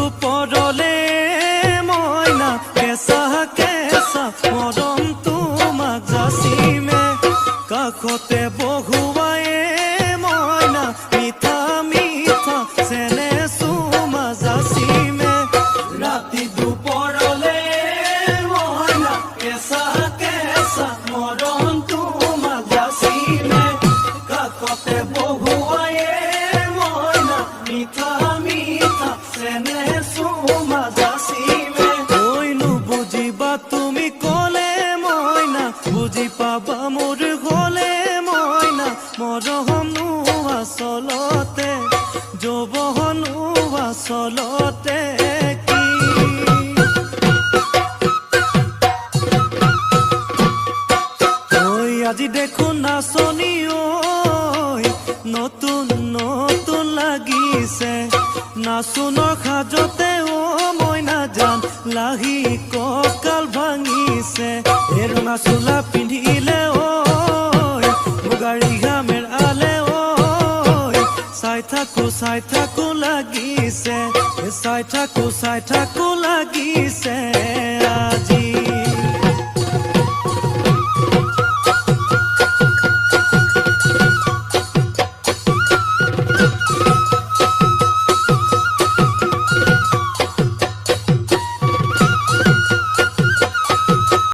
দুপৰলে মইনা কেঁচা কেঁচা মৰম তোমাক যাচিমে কাষতে বহুৱায়ে মইনা মিঠা মিঠা চেনে চুমা যাচিমে ৰাতি দুপৰলে মইনা কেঁচা কেঁচা মৰম তোমাক যাচিমে কাষতে বহুৱায়ে মইনা মিঠা মিঠা চেনে চুমা যাচিমে ঐনো বুজিবা তুমি ক'লে মইনা বুজি পাবা মোৰ গ'লে মইনা মৰমনো আচলতে যৌৱনো আচলতে কি ঐ আজি দেখোন নাচনি ঐ নতুন নতুন লাগিছে নাচোনৰ সাজতে অ মইনা জান লাহি কঁকাল ভাঙিছে এই ৰঙা চোলা পিন্ধিলে ঐ মুগাৰী ঘামেৰ আলে ঐ চাই থাকো লাগিছে চাই থাকো লাগিছে